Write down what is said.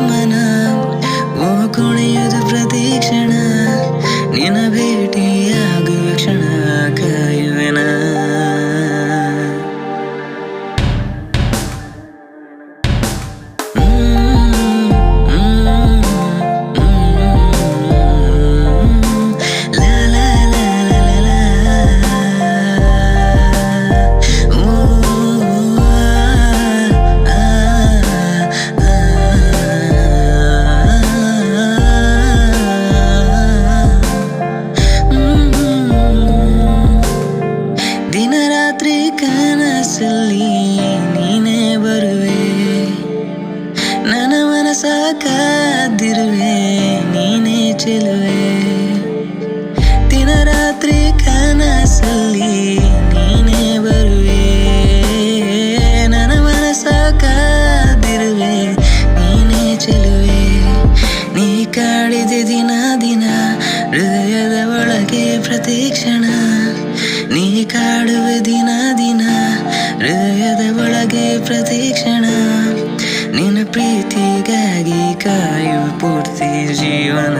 ಮನ ಕುಣಿಯುವುದು ಪ್ರತಿಕ್ಷಣ ನಿನ ಭೇಟಿಯಾಗುವ ಕ್ಷಣ ಕಾಯುವೆನ ದಿನರಾತ್ರಿ ಕನಸಲ್ಲಿ ನೀನೇ ಬರುವೆ ನನ್ನ ಮನಸ ಕಾದಿರುವೆ ನೀನೇ ಚೆಲುವೆ ದಿನರಾತ್ರಿ ಕನಸಲ್ಲಿ ನೀನೇ ಬರುವೆ ನನ್ನ ಮನಸ ಕಾದಿರುವೆ ನೀನೇ ಚೆಲುವೆ ನೀ ಕಾಡಿದೆ ದಿನ ದಿನ ಹೃದಯದ ಒಳಗೆ ಪ್ರತಿಕ್ಷಣ ನೀ ಕಾಡುವೆ ದಿನ ದಿನ ಹೃದಯದ ಒಳಗೆ ಪ್ರತಿಕ್ಷಣ ನಿನ್ನ ಪ್ರೀತಿಗಾಗಿ ಕಾಯುವ ಪೂರ್ತಿ ಜೀವನ